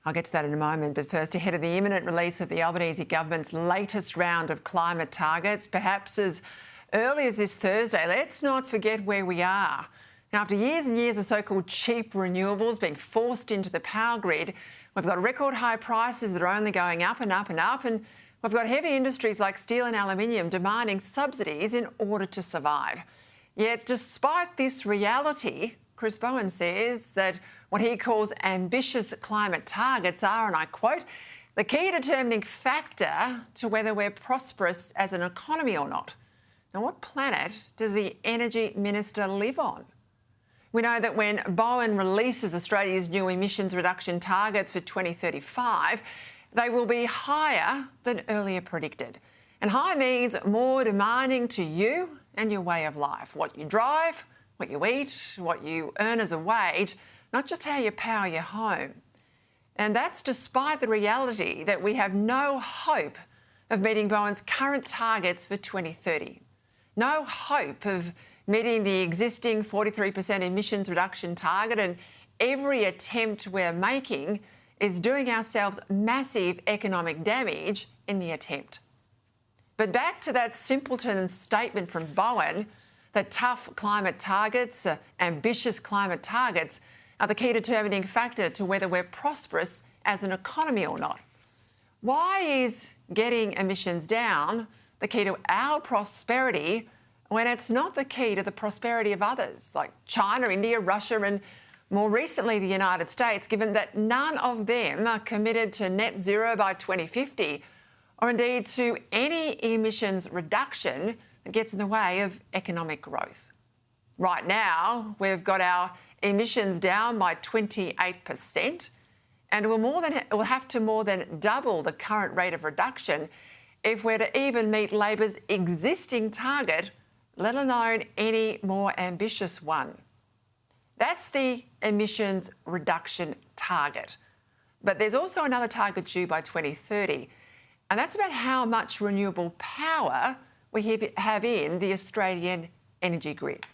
I'll get to that in a moment, but first, ahead of the imminent release of the Albanese government's latest round of climate targets, perhaps as early as this Thursday, let's not forget where we are. Now, after years and years of so-called cheap renewables being forced into the power grid, we've got record high prices that are only going up and up and up, and we've got heavy industries like steel and aluminium demanding subsidies in order to survive. Yet, despite this reality, Chris Bowen says that what he calls ambitious climate targets are, and I quote, the key determining factor to whether we're prosperous as an economy or not. Now, what planet does the Energy Minister live on? We know that when Bowen releases Australia's new emissions reduction targets for 2035, they will be higher than earlier predicted. And high means more demanding to you and your way of life. What you drive, what you eat, what you earn as a wage, not just how you power your home. And that's despite the reality that we have no hope of meeting Bowen's current targets for 2030. No hope of meeting the existing 43% emissions reduction target, and every attempt we're making is doing ourselves massive economic damage in the attempt. But back to that simpleton statement from Bowen that tough climate targets, ambitious climate targets, are the key determining factor to whether we're prosperous as an economy or not. Why is getting emissions down the key to our prosperity when it's not the key to the prosperity of others like China, India, Russia and more recently the United States, given that none of them are committed to net zero by 2050 or indeed to any emissions reduction that gets in the way of economic growth? Right now, we've got our emissions down by 28%, and we'll have to more than double the current rate of reduction if we're to even meet Labor's existing target, let alone any more ambitious one. That's the emissions reduction target. But there's also another target due by 2030, and that's about how much renewable power we have in the Australian energy grid.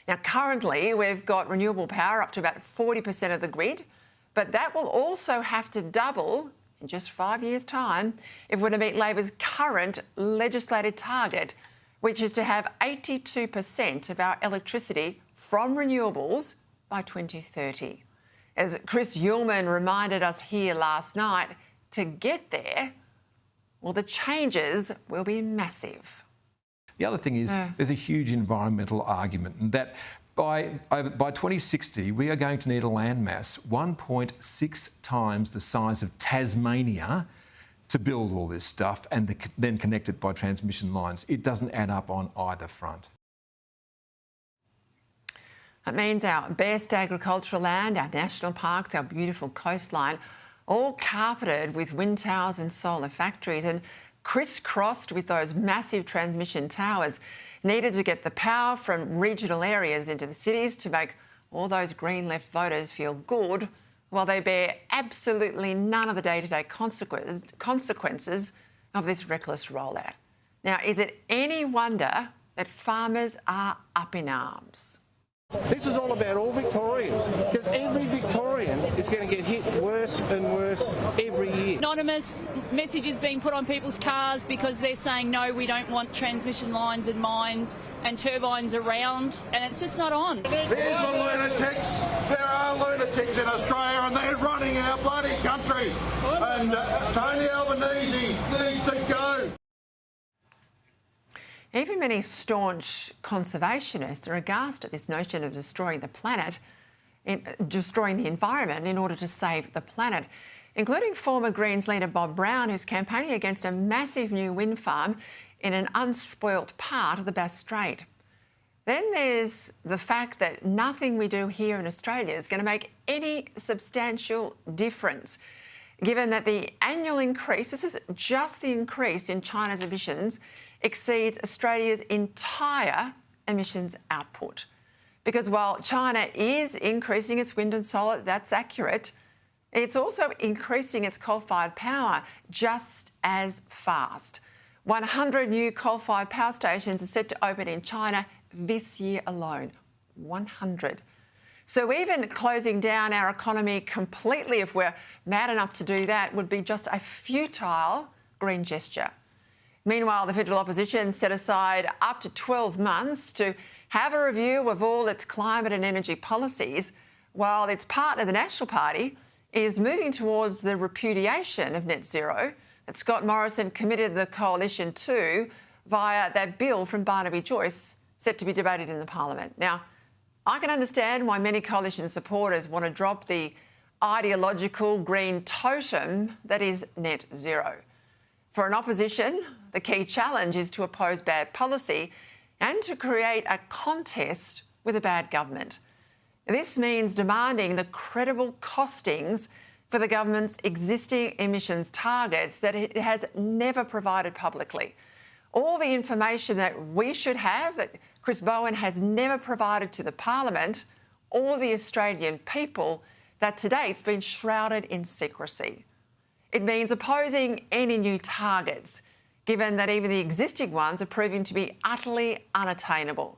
Now, currently, we've got renewable power up to about 40% of the grid, but that will also have to double in just 5 years' time if we're to meet Labor's current legislated target, which is to have 82% of our electricity from renewables by 2030. As Chris Uhlmann reminded us here last night, to get there, well, the changes will be massive. The other thing is there's a huge environmental argument, and that by 2060 we are going to need a landmass 1.6 times the size of Tasmania to build all this stuff and then connect it by transmission lines. It doesn't add up on either front. It means our best agricultural land, our national parks, our beautiful coastline, all carpeted with wind towers and solar factories and crisscrossed with those massive transmission towers needed to get the power from regional areas into the cities to make all those Green left voters feel good, while they bear absolutely none of the day-to-day consequences of this reckless rollout. Now, is it any wonder that farmers are up in arms? This is all about all Victorians, because every Victorian is going to get hit worse and worse every year. Anonymous messages being put on people's cars because they're saying, no, we don't want transmission lines and mines and turbines around, and it's just not on. There's the lunatics. There are lunatics in Australia and they're running our bloody country. And Tony Albanese needs to go. Even many staunch conservationists are aghast at this notion of destroying the planet, destroying the environment in order to save the planet, including former Greens leader Bob Brown, who's campaigning against a massive new wind farm in an unspoilt part of the Bass Strait. Then there's the fact that nothing we do here in Australia is going to make any substantial difference, given that the annual increase, this is just the increase in China's emissions, exceeds Australia's entire emissions output. Because while China is increasing its wind and solar, that's accurate, it's also increasing its coal-fired power just as fast. 100 new coal-fired power stations are set to open in China this year alone. 100. So even closing down our economy completely, if we're mad enough to do that, would be just a futile green gesture. Meanwhile, the federal opposition set aside up to 12 months to have a review of all its climate and energy policies, while its partner, the National Party, is moving towards the repudiation of net zero that Scott Morrison committed the coalition to via that bill from Barnaby Joyce set to be debated in the Parliament. Now, I can understand why many coalition supporters want to drop the ideological green totem that is net zero. For an opposition, the key challenge is to oppose bad policy and to create a contest with a bad government. This means demanding the credible costings for the government's existing emissions targets that it has never provided publicly. All the information that we should have, that Chris Bowen has never provided to the Parliament or the Australian people, that to date's been shrouded in secrecy. It means opposing any new targets, given that even the existing ones are proving to be utterly unattainable.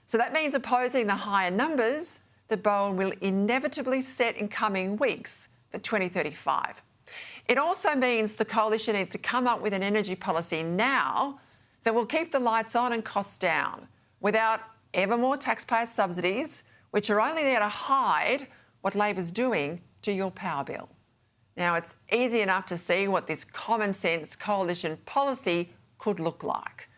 So that means opposing the higher numbers that Bowen will inevitably set in coming weeks for 2035. It also means the coalition needs to come up with an energy policy now that will keep the lights on and costs down without ever more taxpayer subsidies, which are only there to hide what Labor's doing to your power bill. Now, it's easy enough to see what this common sense coalition policy could look like.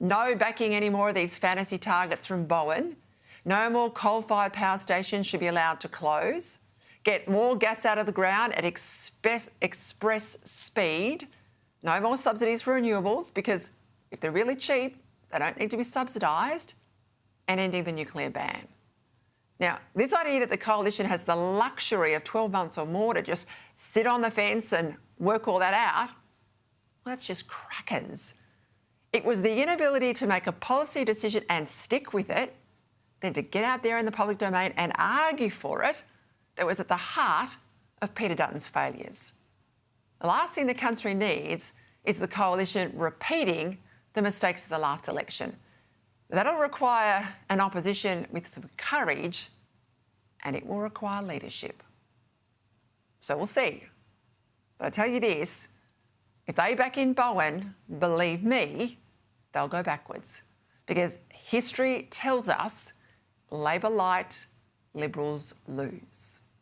No backing any more of these fantasy targets from Bowen. No more coal-fired power stations should be allowed to close. Get more gas out of the ground at express speed. No more subsidies for renewables, because if they're really cheap, they don't need to be subsidised. And ending the nuclear ban. Now, this idea that the coalition has the luxury of 12 months or more to just sit on the fence and work all that out, well, that's just crackers. It was the inability to make a policy decision and stick with it, then to get out there in the public domain and argue for it, that was at the heart of Peter Dutton's failures. The last thing the country needs is the coalition repeating the mistakes of the last election. That'll require an opposition with some courage, and it will require leadership. So we'll see. But I tell you this, if they back in Bowen, believe me, they'll go backwards. Because history tells us Labor light, Liberals lose.